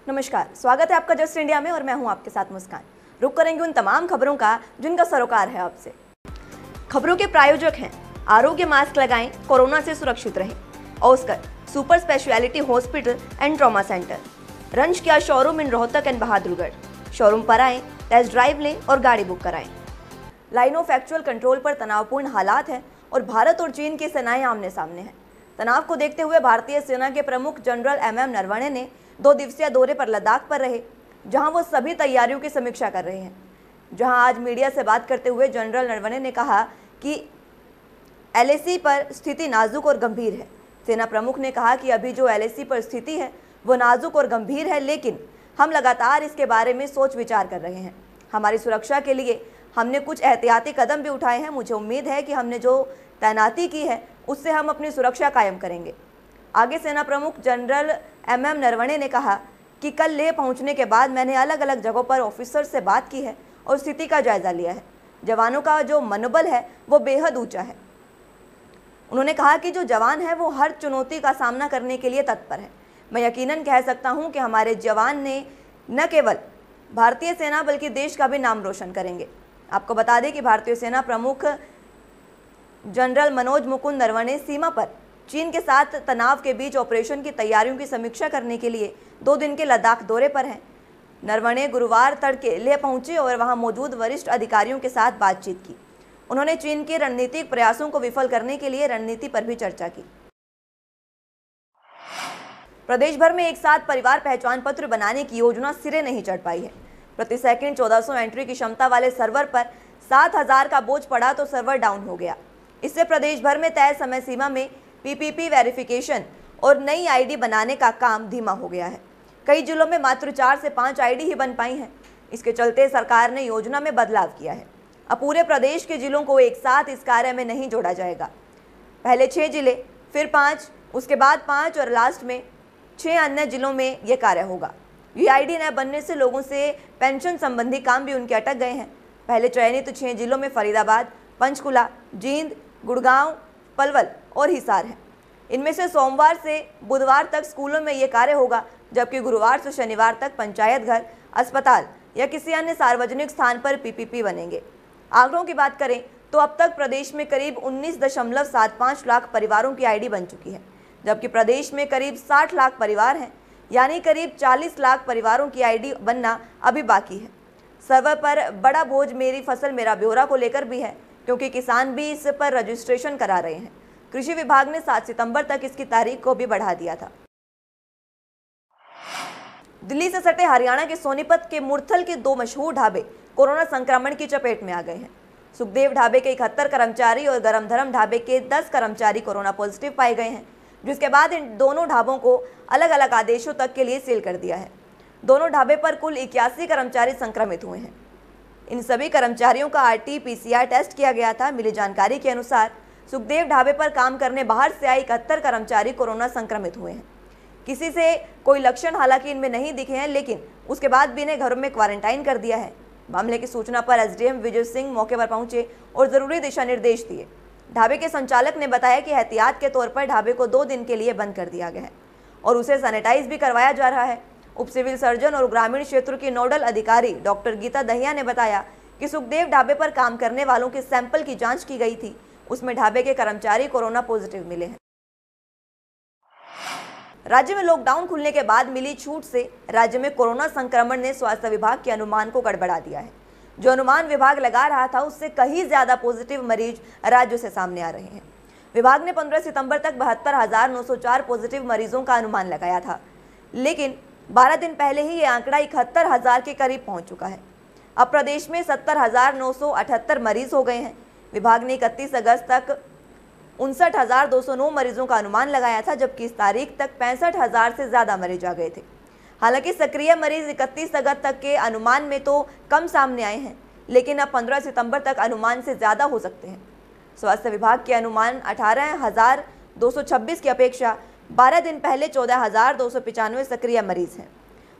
नमस्कार, स्वागत है आपका जस्ट इंडिया में और मैं हूं आपके साथ मुस्कान। रुक करेंगे उन तमाम खबरों का जिनका सरोकार है आपसे। खबरों के प्रायोजक हैं आरोग्य मास्क लगाएं, कोरोना से सुरक्षित रहें। Oscar super speciality hospital and trauma centre, रंज किया showroom in Rohtak and Bahadurgarh. Showroom पर आएं, टेस्ट ड्राइव लें और गाड़ी बुक कराएं। लाइन ऑफ एक्चुअल कंट्रोल पर तनावपूर्ण हालात हैं और भारत और चीन की सेनाएं आमने सामने हैं। तनाव को देखते हुए भारतीय सेना के प्रमुख जनरल MM नरवणे ने 2 दिवसीय दौरे पर लद्दाख पर रहे, जहां वो सभी तैयारियों की समीक्षा कर रहे हैं। जहां आज मीडिया से बात करते हुए जनरल नरवणे ने कहा कि LAC पर स्थिति नाजुक और गंभीर है। सेना प्रमुख ने कहा कि अभी जो LAC पर स्थिति है वो नाजुक और गंभीर है, लेकिन हम लगातार इसके बारे में सोच विचार कर रहे हैं। हमारी सुरक्षा के लिए हमने कुछ एहतियाती कदम भी उठाए हैं। मुझे उम्मीद है कि हमने जो तैनाती की है उससे हम अपनी सुरक्षा कायम करेंगे। आगे सेना प्रमुख जनरल MM नरवणे ने कहा कि कल लेह पहुंचने के बाद मैंने अलग अलग जगहों पर ऑफिसर से बात की है और स्थिति का जायजा लिया है। जवानों का जो मनोबल है वो बेहद ऊंचा है। उन्होंने कहा कि जो जवान है वो हर चुनौती का सामना करने के लिए तत्पर है। मैं यकीनन कह सकता हूं कि हमारे जवान ने न केवल भारतीय सेना बल्कि देश का भी नाम रोशन करेंगे। आपको बता दें कि भारतीय सेना प्रमुख जनरल मनोज मुकुंद नरवणे सीमा पर चीन के साथ तनाव के बीच ऑपरेशन की तैयारियों की समीक्षा करने के लिए 2 दिन के लद्दाख दौरे पर हैं। नरवणे गुरुवार तड़के लेह पहुंचे और वहां मौजूद वरिष्ठ अधिकारियों के साथ बातचीत की। उन्होंने चीन के रणनीतिक प्रयासों को विफल करने के लिए रणनीति पर भी चर्चा की। प्रदेश भर में एक साथ परिवार पहचान पत्र बनाने की योजना सिरे नहीं चढ़ पाई है। प्रति सेकंड 1400 एंट्री की क्षमता वाले सर्वर पर 7000 का बोझ पड़ा तो सर्वर डाउन हो गया। इससे प्रदेश भर में तय समय सीमा में PPP वेरिफिकेशन और नई ID बनाने का काम धीमा हो गया है। कई जिलों में मात्र 4 से 5 ID ही बन पाई हैं। इसके चलते सरकार ने योजना में बदलाव किया है। अब पूरे प्रदेश के जिलों को एक साथ इस कार्य में नहीं जोड़ा जाएगा। पहले 6 जिले, फिर 5, उसके बाद 5 और लास्ट में 6 अन्य जिलों में यह कार्य होगा। ये ID न बनने से लोगों से पेंशन संबंधी काम भी उनके अटक गए हैं। पहले चयनित 6 जिलों में फरीदाबाद, पंचकुला, जींद, गुड़गांव, पलवल और हिसार है। इनमें से सोमवार से बुधवार तक स्कूलों में ये कार्य होगा, जबकि गुरुवार से शनिवार तक पंचायत घर, अस्पताल या किसी अन्य सार्वजनिक स्थान पर PPP बनेंगे। आंकड़ों की बात करें तो अब तक प्रदेश में करीब 19.75 लाख परिवारों की ID बन चुकी है, जबकि प्रदेश में करीब 60 लाख परिवार हैं, यानी करीब 40 लाख परिवारों की ID बनना अभी बाकी है। सर्वर पर बड़ा बोझ मेरी फसल मेरा ब्यौरा को लेकर भी है, क्योंकि किसान भी इस पर रजिस्ट्रेशन करा रहे हैं। कृषि विभाग ने 7 सितंबर तक इसकी तारीख को भी बढ़ा दिया था। दिल्ली से सटे हरियाणा के सोनीपत के मुरथल के 2 मशहूर ढाबे कोरोना संक्रमण की चपेट में आ गए हैं। सुखदेव ढाबे के 71 कर्मचारी और गरम धरम ढाबे के 10 कर्मचारी कोरोना पॉजिटिव पाए गए हैं, जिसके बाद इन दोनों ढाबों को अलग अलग आदेशों तक के लिए सील कर दिया है। दोनों ढाबे पर कुल 81 कर्मचारी संक्रमित हुए हैं। इन सभी कर्मचारियों का RT-PCR टेस्ट किया गया था। मिली जानकारी के अनुसार सुखदेव ढाबे पर काम करने बाहर से आए 71 कर्मचारी कोरोना संक्रमित हुए हैं। किसी से कोई लक्षण हालांकि इनमें नहीं दिखे हैं, लेकिन उसके बाद भी इन्हें घरों में क्वारंटाइन कर दिया है। मामले की सूचना पर SDM विजय सिंह मौके पर पहुंचे और जरूरी दिशा निर्देश दिए। ढाबे के संचालक ने बताया कि एहतियात के तौर पर ढाबे को 2 दिन के लिए बंद कर दिया गया है और उसे सैनिटाइज भी करवाया जा रहा है। उप सिविल सर्जन और ग्रामीण क्षेत्र की नोडल अधिकारी डॉक्टर गीता दहिया ने बताया कि सुखदेव ढाबे पर काम करने वालों के सैंपल की जांच की गई थी। उसमें ढाबे के कर्मचारी कोरोना पॉजिटिव मिले हैं। राज्य में लॉकडाउन खुलने के बाद मिली छूट से राज्य में कोरोना संक्रमण ने स्वास्थ्य विभाग के अनुमान को गड़बड़ा दिया है। जो अनुमान विभाग लगा रहा था उससे कहीं ज्यादा पॉजिटिव मरीज राज्यों से सामने आ रहे हैं। विभाग ने 15 सितंबर तक 72,904 पॉजिटिव मरीजों का अनुमान लगाया था, लेकिन 12 दिन पहले ही ये आंकड़ा 71,000 के करीब पहुंच चुका है। अब प्रदेश में 70,978 मरीज हो गए हैं। विभाग ने 31 अगस्त तक 59,209 मरीजों का अनुमान लगाया था, जबकि इस तारीख तक 65,000 से ज्यादा मरीज आ गए थे। हालांकि सक्रिय मरीज 31 अगस्त तक के अनुमान में तो कम सामने आए हैं, लेकिन अब 15 सितंबर तक अनुमान से ज्यादा हो सकते हैं। स्वास्थ्य विभाग के अनुमान 18,226 की अपेक्षा 12 दिन पहले 14,295 सक्रिय मरीज हैं।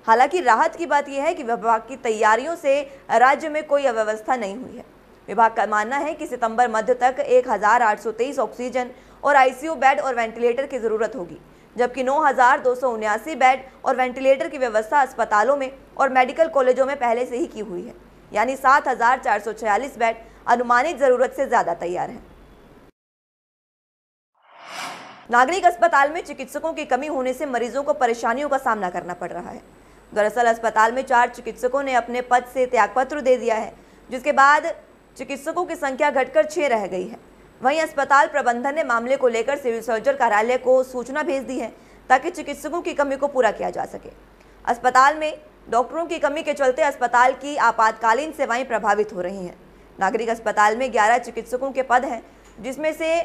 हालांकि राहत की बात यह है कि विभाग की तैयारियों से राज्य में कोई अव्यवस्था नहीं हुई है। विभाग का मानना है कि सितंबर मध्य तक 1,823 ऑक्सीजन और ICU बेड और वेंटिलेटर की जरूरत होगी, जबकि 9,279 बेड और वेंटिलेटर की व्यवस्था अस्पतालों में और मेडिकल कॉलेजों में पहले से ही की हुई है, यानी 7,446 बेड अनुमानित जरूरत से ज्यादा तैयार हैं। नागरिक अस्पताल में चिकित्सकों की कमी होने से मरीजों को परेशानियों का सामना करना पड़ रहा है। दरअसल अस्पताल में 4 चिकित्सकों ने अपने पद से त्यागपत्र दे दिया है, जिसके बाद चिकित्सकों की संख्या घटकर 6 रह गई है। वहीं अस्पताल प्रबंधन ने मामले को लेकर सिविल सर्जन कार्यालय को सूचना भेज दी है ताकि चिकित्सकों की कमी को पूरा किया जा सके। अस्पताल में डॉक्टरों की कमी के चलते अस्पताल की आपातकालीन सेवाएं प्रभावित हो रही हैं। नागरिक अस्पताल में 11 चिकित्सकों के पद हैं, जिसमें से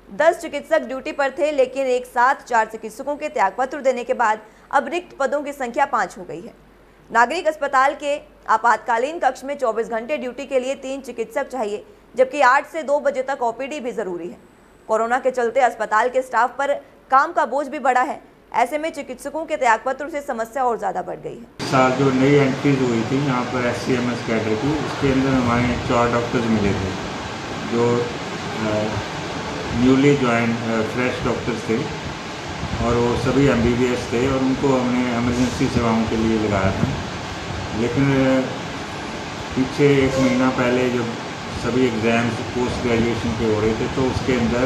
10 चिकित्सक ड्यूटी पर थे, लेकिन एक साथ 4 चिकित्सकों के त्यागपत्र देने के बाद अब रिक्त पदों की संख्या 5 हो गई है। नागरिक अस्पताल के आपातकालीन कक्ष में 24 घंटे ड्यूटी के लिए 3 चिकित्सक चाहिए, जबकि 8 से 2 बजे तक ओपीडी भी जरूरी है। कोरोना के चलते अस्पताल के स्टाफ पर काम का बोझ भी बढ़ा है। ऐसे में चिकित्सकों के त्यागपत्र से समस्या और ज्यादा बढ़ गई है। साल जो नई एंट्रीज हुई थी यहाँ पर SCMS कैडर की, उसके अंदर हमारे 4 डॉक्टर्स मिले थे जो न्यूली ज्वाइन फ्रेश डॉक्टर्स थे और वो सभी MBBS थे और उनको हमने इमरजेंसी सेवाओं के लिए लगाया था। लेकिन पीछे 1 महीना पहले जब सभी एग्ज़ाम्स पोस्ट ग्रेजुएशन के हो रहे थे तो उसके अंदर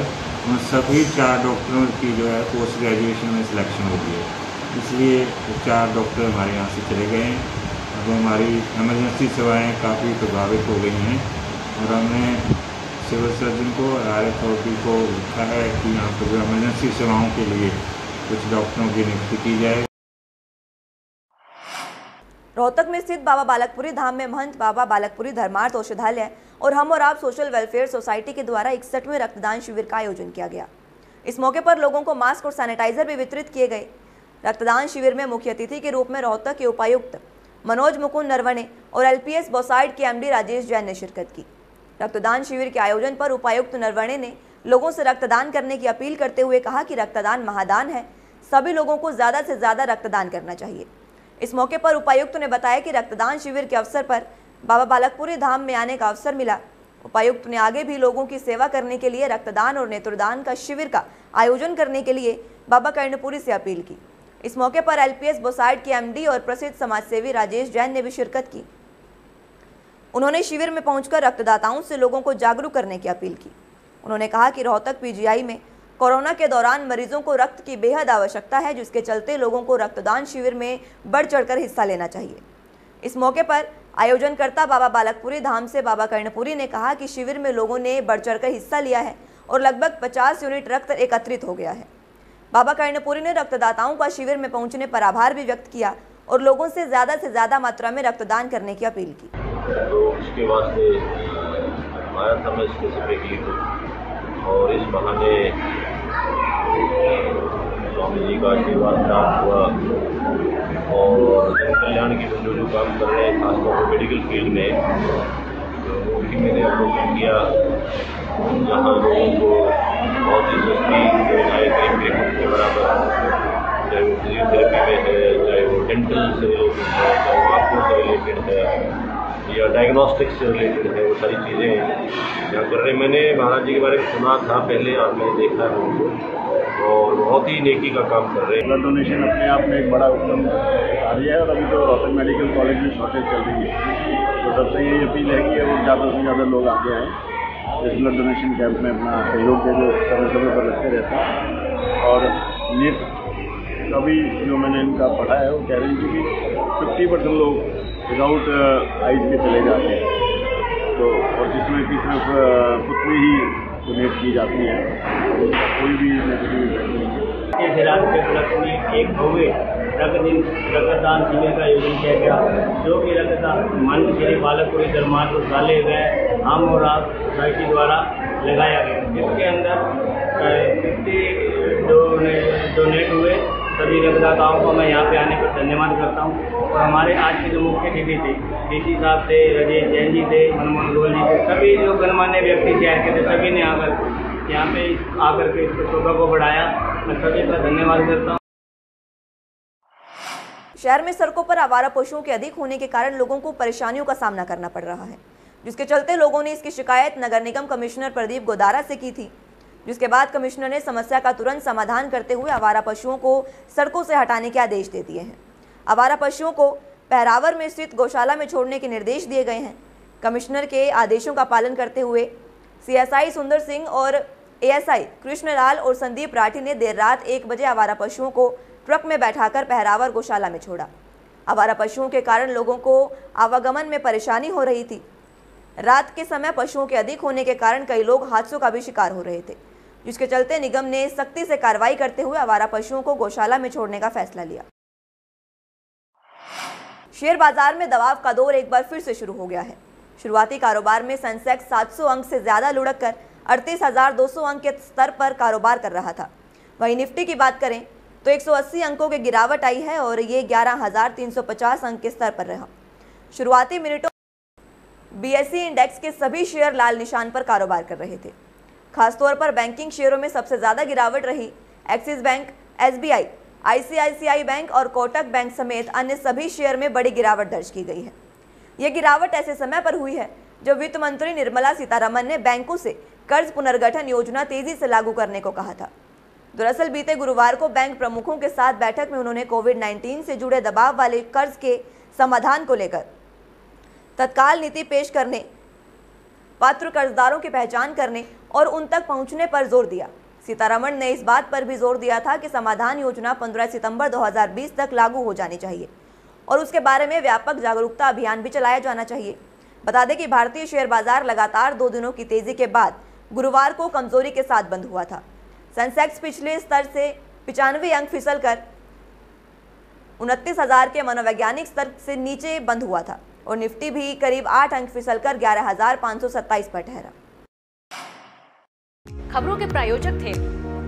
उन सभी 4 डॉक्टरों की जो है पोस्ट ग्रेजुएशन में सिलेक्शन हो गई है, इसलिए 4 डॉक्टर हमारे यहाँ से चले गए हैं। अब हमारी इमरजेंसी सेवाएं काफ़ी प्रभावित हो गई हैं और हमने सिविल सर्जन को आर अथॉरिटी को लिखा है कि यहाँ पर जो इमरजेंसी सेवाओं के लिए कुछ डॉक्टरों की नियुक्ति की जाए। रोहतक में स्थित बाबा बालकपुरी धाम में महंत बाबा बालकपुरी धर्मार्थ औषधालय और हम और आप सोशल वेलफेयर सोसाइटी के द्वारा 61वें रक्तदान शिविर का आयोजन किया गया। इस मौके पर लोगों को मास्क और सैनिटाइजर भी वितरित किए गए। रक्तदान शिविर में मुख्य अतिथि के रूप में रोहतक के उपायुक्त मनोज मुकुंद नरवणे और LPS बोसाइड के MD राजेश जैन ने शिरकत की। रक्तदान शिविर के आयोजन पर उपायुक्त नरवणे ने लोगों से रक्तदान करने की अपील करते हुए कहा कि रक्तदान महादान है, सभी लोगों को ज्यादा से ज्यादा रक्तदान करना चाहिए। इस मौके पर उपायुक्त ने बताया कि रक्तदान शिविर के अवसर पर बाबा बालकपुरी धाम में आने का अवसर मिला। उपायुक्त ने आगे भी लोगों की सेवा करने के लिए रक्तदान और नेत्रदान का शिविर का आयोजन करने के लिए बाबा कर्णपुरी से अपील की। इस मौके पर LPS बोसाइड के MD और प्रसिद्ध समाजसेवी राजेश जैन ने भी शिरकत की। उन्होंने शिविर में पहुंचकर रक्तदाताओं से लोगों को जागरूक करने की अपील की। उन्होंने कहा कि रोहतक PGI में कोरोना के दौरान मरीजों को रक्त की बेहद आवश्यकता है, जिसके चलते लोगों को रक्तदान शिविर में बढ़ चढ़कर हिस्सा लेना चाहिए। इस मौके पर आयोजनकर्ता बाबा बालकपुरी धाम से बाबा कर्णपुरी ने कहा कि शिविर में लोगों ने बढ़ चढ़कर हिस्सा लिया है और लगभग 50 यूनिट रक्त एकत्रित हो गया है। बाबा कर्णपुरी ने रक्तदाताओं का शिविर में पहुंचने पर आभार भी व्यक्त किया और लोगों से ज्यादा मात्रा में रक्तदान करने की अपील की। तो उसके वास्ते आया था मैं स्पेसिफिकली और इस बहाने स्वामी जी का आशीर्वाद प्राप्त हुआ और जन कल्याण की जो काम कर रहे हैं खासतौर पर मेडिकल फील्ड में, तो वो भी मैंने अवलोकन किया जहाँ लोगों को बहुत ही सस्ती योजनाएँ करीब के बराबर, चाहे वो फिजियोथेरेपी में है, चाहे वो डेंटल से रिलेटेड है, चाहे वो आँखों से रिलेटेड है या डायग्नोस्टिक्स से रिलेटेड है, वो सारी चीज़ें यहाँ कर रहे। मैंने महाराज जी के बारे में सुना था पहले और मैंने देखा है उनको और बहुत ही नेकी का काम कर रहे हैं। ब्लड डोनेशन अपने आप में एक बड़ा उत्तम कार्य है और अभी तो रोहतक मेडिकल कॉलेज में शॉर्टेज चल रही है, तो सबसे ये अपील है कि वो ज़्यादा से ज़्यादा लोग आगे आएँ, इस ब्लड डोनेशन कैंप में अपना सहयोग दे, जो समय समय पर लगते रहता है। और नीट अभी जो मैंने इनका पढ़ा है वो कह रही थी कि 50% लोग विदाउट आइज के चले जाते हैं, तो और जिसमें कि सिर्फ पुतली ही डोनेट की जाती है, तो कोई भी नेगेटिव इफेक्ट नहीं है। इस रात के उपलक्ष्य में एक भव्य रक्तदान शिविर का आयोजन किया गया, जो कि रक्तदान मन श्री बालकपुरी धर्मार्थ औषधालय व हम और आप सोसाइटी द्वारा लगाया गया, जिसके अंदर 50 डोनेट हुए। सभी रक्तदाताओं को मैं यहाँ पे आने पर धन्यवाद करता हूँ और हमारे आज के जो मुख्य अतिथि थे DC साहब थे, राजेश जैन जी थे, मनमोहन गोयल जी थे, सभी जो गणमान्य व्यक्ति शहर के थे, सभी ने यहाँ पे आकर के इस शोभा को बढ़ाया। मैं सभी का धन्यवाद करता हूँ। शहर में सड़कों पर आवारा पशुओं के अधिक होने के कारण लोगों को परेशानियों का सामना करना पड़ रहा है, जिसके चलते लोगों ने इसकी शिकायत नगर निगम कमिश्नर प्रदीप गोदारा से की थी। जिसके बाद कमिश्नर ने समस्या का तुरंत समाधान करते हुए आवारा पशुओं को सड़कों से हटाने के आदेश दे दिए हैं। आवारा पशुओं को पहरावर में स्थित गौशाला में छोड़ने के निर्देश दिए गए हैं। कमिश्नर के आदेशों का पालन करते हुए CSI सुंदर सिंह और ASI कृष्णलाल और संदीप राठी ने देर रात 1 बजे आवारा पशुओं को ट्रक में बैठाकर पहरावर गौशाला में छोड़ा। आवारा पशुओं के कारण लोगों को आवागमन में परेशानी हो रही थी। रात के समय पशुओं के अधिक होने के कारण कई लोग हादसों का भी शिकार हो रहे थे, जिसके चलते निगम ने सख्ती से कार्रवाई करते हुए आवारा पशुओं को गौशाला में छोड़ने का फैसला लिया। शेयर बाजार में दबाव का दौर एक बार फिर से शुरू हो गया है। शुरुआती कारोबार में सेंसेक्स 700 अंक से ज्यादा लुढ़क कर 38,200 अंक के स्तर पर कारोबार कर रहा था। वहीं निफ्टी की बात करें तो 180 अंकों की गिरावट आई है और ये 11,350 अंक के स्तर पर रहा। शुरुआती मिनटों BSE इंडेक्स के सभी शेयर लाल निशान पर कारोबार कर रहे थे। खासतौर पर बैंकिंग शेयरों में सबसे ज्यादा गिरावट रही। Axis bank, SBI, ICICI bank और कोटक बैंक समेत अन्य सभी शेयर में बड़ी गिरावट दर्ज की गई है। यह गिरावट ऐसे समय पर हुई है जब वित्त मंत्री निर्मला सीतारमण ने बैंकों से कर्ज पुनर्गठन योजना तेजी से लागू करने को कहा था। दरअसल बीते गुरुवार को बैंक प्रमुखों के साथ बैठक में उन्होंने कोविड-19 से जुड़े दबाव वाले कर्ज के समाधान को लेकर तत्काल नीति पेश करने, पात्र कर्जदारों की पहचान करने और उन तक पहुंचने पर जोर दिया। सीतारमण ने इस बात पर भी जोर दिया था कि समाधान योजना 15 सितंबर 2020 तक लागू हो जानी चाहिए और उसके बारे में व्यापक जागरूकता अभियान भी चलाया जाना चाहिए। बता दें कि भारतीय शेयर बाजार लगातार 2 दिनों की तेजी के बाद गुरुवार को कमजोरी के साथ बंद हुआ था। सेंसेक्स पिछले स्तर से 95 अंक फिसलकर 29,000 के मनोवैज्ञानिक स्तर से नीचे बंद हुआ था और निफ्टी भी करीब 8 अंक फिसलकर 11,527 पर ठहरा। खबरों के प्रायोजक थे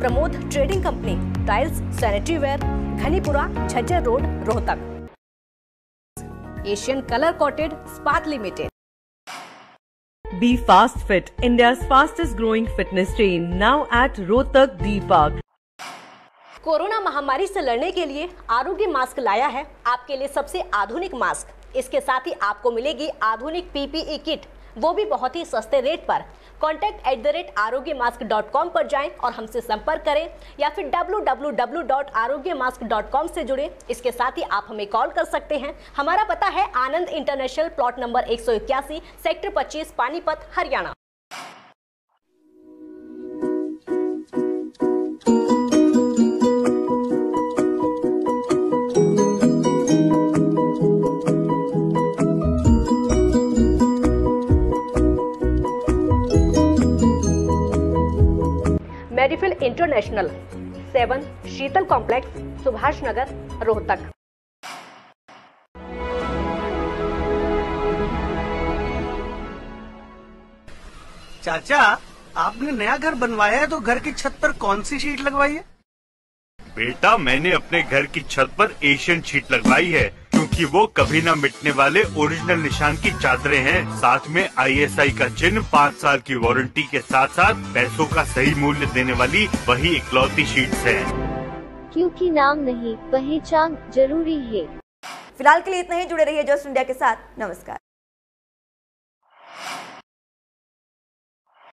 Pramod trading company, tiles, sanitary ware, Ghanipura, Jhajjar road, Rohtak. Asian colour coated Ispat limited. Be Fast Fit, India's fastest growing fitness chain, now at Rohtak D Park. Corona महामारी से लड़ने के लिए आरोग्य मास्क लाया है आपके लिए सबसे आधुनिक मास्क। इसके साथ ही आपको मिलेगी आधुनिक PPE किट, वो भी बहुत ही सस्ते रेट पर। contact@arogyamask.com पर जाएं और हमसे संपर्क करें या फिर www.arogyamask.com से जुड़ें। इसके साथ ही आप हमें कॉल कर सकते हैं। हमारा पता है Anand international, plot number 181, sector 25, Panipat, Haryana. Medifil international, 7 Sheetal complex, Subhash Nagar, Rohtak. चाचा, आपने नया घर बनवाया है तो घर की छत पर कौन सी शीट लगवाई है? बेटा, मैंने अपने घर की छत पर एशियन शीट लगवाई है क्योंकि वो कभी न मिटने वाले ओरिजिनल निशान की चादरें हैं। साथ में ISI का चिन्ह, 5 साल की वारंटी के साथ साथ पैसों का सही मूल्य देने वाली वही इकलौती शीट्स हैं। क्योंकि नाम नहीं, पहचान जरूरी है। फिलहाल के लिए इतना ही। जुड़े रहिए जस्ट इंडिया के साथ। नमस्कार।